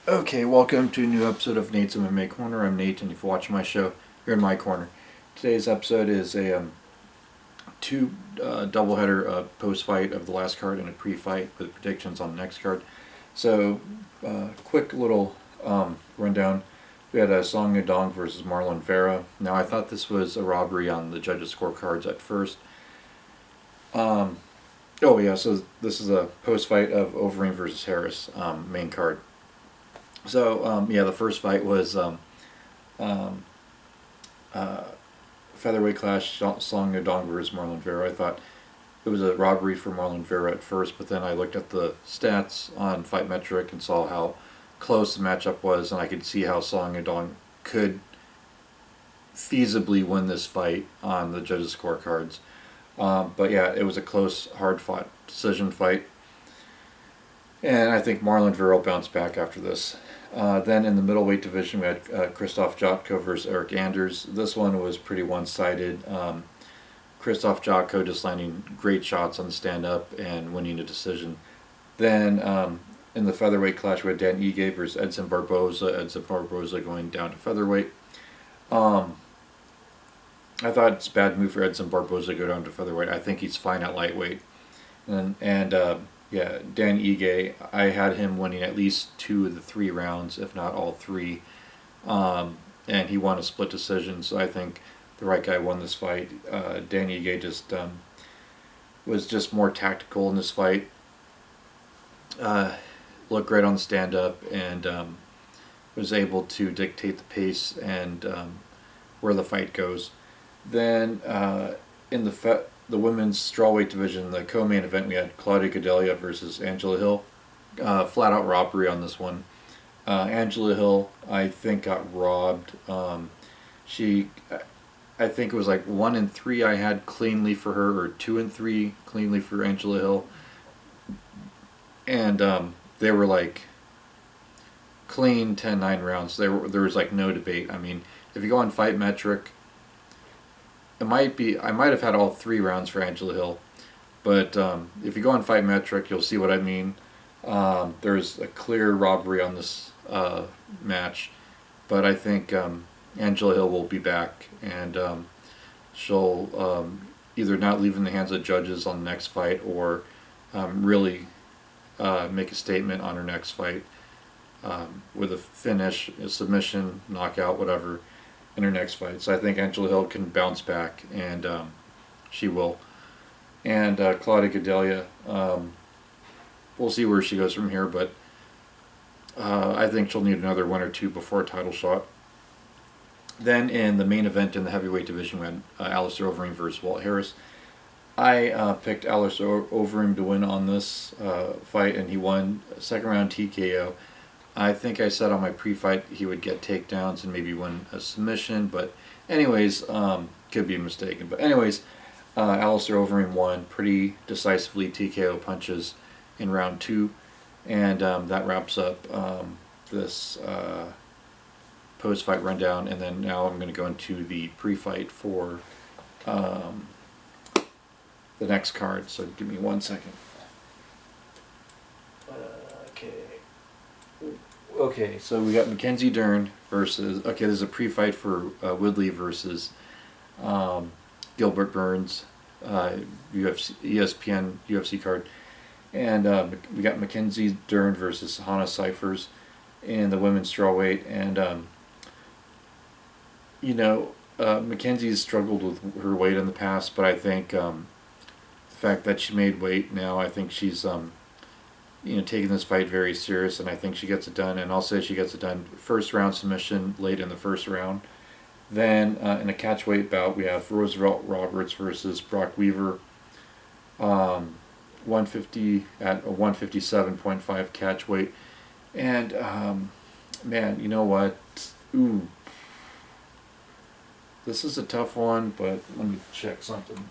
Okay, welcome to a new episode of Nate's MMA Corner. I'm Nate, and if you're watching my show, you're in my corner. Today's episode is a two doubleheader post-fight of the last card and a pre-fight with predictions on the next card. So, quick little rundown. We had Song Yadong versus Marlon Vera. Now, I thought this was a robbery on the judges' scorecards at first. Oh yeah, so this is a post-fight of Overeem versus Harris, main card. So yeah, the first fight was um, featherweight clash, Song Yadong versus Marlon Vera. I thought it was a robbery for Marlon Vera at first, but then I looked at the stats on Fight Metric and saw how close the matchup was, and I could see how Song Yadong could feasibly win this fight on the judges' scorecards. But yeah, it was a close, hard-fought decision fight. And I think Marlon Vera will bounce back after this. Then in the middleweight division, we had Christoph Jotko versus Eric Anders. This one was pretty one-sided. Christoph Jotko just landing great shots on the stand-up and winning a decision. Then in the featherweight clash, we had Dan Ige versus Edson Barboza. Edson Barboza going down to featherweight. I thought it's a bad move for Edson Barboza to go down to featherweight. I think he's fine at lightweight. Yeah, Dan Ige, I had him winning at least 2 of the 3 rounds, if not all 3. And he won a split decision, so I think the right guy won this fight. Dan Ige just was just more tactical in this fight. Looked great on the stand-up and was able to dictate the pace and where the fight goes. Then in the women's strawweight division, the co-main event, we had Claudia Gadelha versus Angela Hill. Flat-out robbery on this one. Angela Hill, I think, got robbed. I think it was like 1 and 3 I had cleanly for her, or 2 and 3 cleanly for Angela Hill. And they were like clean 10-9 rounds. There was like no debate. I mean, if you go on Fight Metric, I might have had all 3 rounds for Angela Hill, but if you go on Fight Metric, you'll see what I mean. There's a clear robbery on this match, but I think Angela Hill will be back, and she'll either not leave in the hands of judges on the next fight, or really make a statement on her next fight with a finish, a submission, knockout, whatever, in her next fight. So I think Angela Hill can bounce back, and she will. And Claudia Gadelha, we'll see where she goes from here, but I think she'll need another 1 or 2 before a title shot. Then in the main event in the heavyweight division, we had Alistair Overeem versus Walt Harris. I picked Alistair Overeem to win on this fight, and he won second round TKO. I think I said on my pre-fight he would get takedowns and maybe win a submission, but anyways, could be mistaken. But anyways, Alistair Overeem won pretty decisively, TKO punches in round 2, and that wraps up this post-fight rundown. And then now I'm going to go into the pre-fight for the next card. So give me 1 second. Okay, so we got Mackenzie Dern versus, this is a pre-fight for Woodley versus Gilbert Burns, UFC, ESPN UFC card. And we got Mackenzie Dern versus Hannah Cyphers in the women's strawweight. And, Mackenzie's struggled with her weight in the past, but I think the fact that she made weight now, I think she's taking this fight very serious, and I think she gets it done. And I'll say she gets it done. First round submission late in the first round. Then in a catchweight bout, we have Roosevelt Roberts versus Brock Weaver. 150 at a 157.5 catchweight. And man, you know what? Ooh, this is a tough one, but let me check something.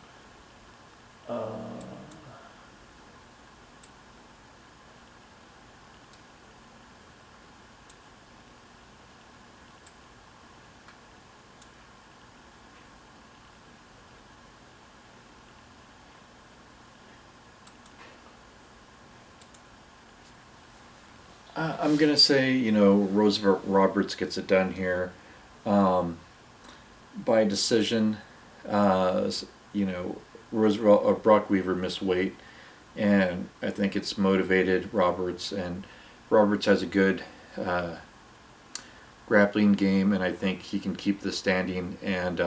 I'm gonna say, Roosevelt Roberts gets it done here, um, by decision. Uh, you know, Roosevelt Brock Weaver missed weight, and I think it's motivated Roberts, and Roberts has a good uh, grappling game, and I think he can keep the standing, and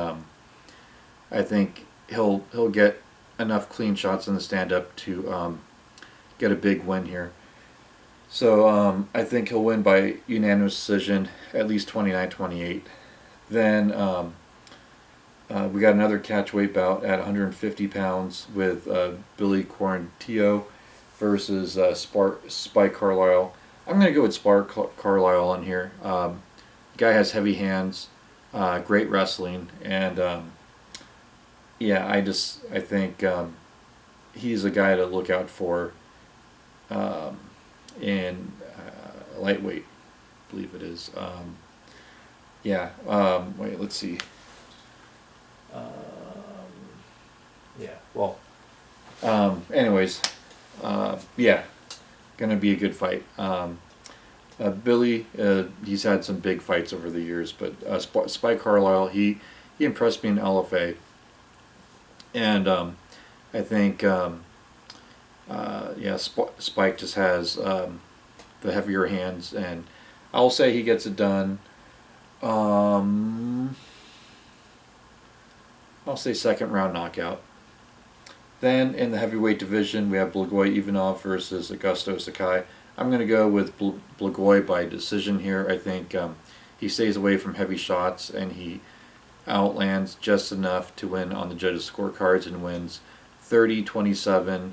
I think he'll get enough clean shots in the stand up to get a big win here. So I think he'll win by unanimous decision, at least 29-28. Then we got another catchweight bout at 150 pounds with Billy Quarantillo versus Spike Carlisle. I'm going to go with Carlisle on here. Guy has heavy hands, great wrestling, and yeah, I think he's a guy to look out for in lightweight, I believe it is. Yeah. Wait, let's see. Um, yeah. Well. Anyways. Yeah. Gonna be a good fight. Billy, he's had some big fights over the years, but Spike Carlisle, he impressed me in LFA, and I think yeah, Spike just has the heavier hands, and I'll say he gets it done. I'll say second round knockout. Then in the heavyweight division, we have Blagoy Ivanov versus Augusto Sakai. I'm going to go with Blagoy by decision here. I think he stays away from heavy shots, and he outlands just enough to win on the judges' scorecards and wins 30-27.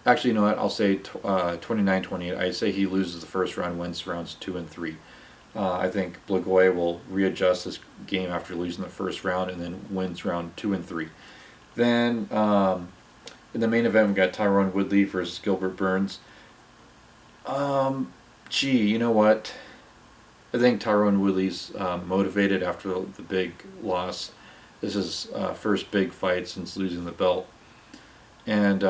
Actually, you know what? I'll say 29-28. I say he loses the first round, wins rounds 2 and 3. I think Blagoy will readjust his game after losing the first round and then wins round 2 and 3. Then in the main event, we got Tyrone Woodley versus Gilbert Burns. You know what? I think Tyrone Woodley's motivated after the big loss. This is first big fight since losing the belt, and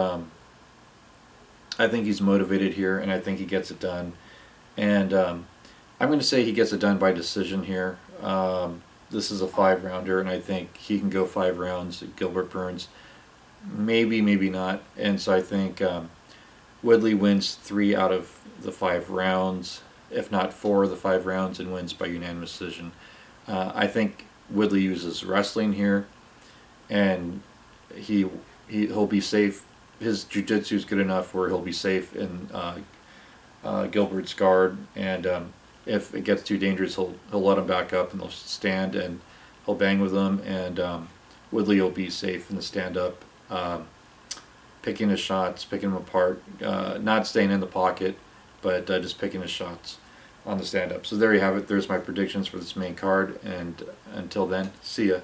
I think he's motivated here, and I think he gets it done. And I'm going to say he gets it done by decision here. This is a 5-rounder, and I think he can go 5 rounds. Gilbert Burns, maybe, maybe not. And so I think Woodley wins 3 out of the 5 rounds, if not 4 of the 5 rounds, and wins by unanimous decision. I think Woodley uses wrestling here, and he'll be safe. His jiu-jitsu is good enough where he'll be safe in Gilbert's guard, and if it gets too dangerous, he'll let him back up, and they'll stand, and he'll bang with them, and Woodley will be safe in the stand-up, picking his shots, picking them apart, not staying in the pocket, but just picking his shots on the stand-up. So there you have it. There's my predictions for this main card, and until then, see ya.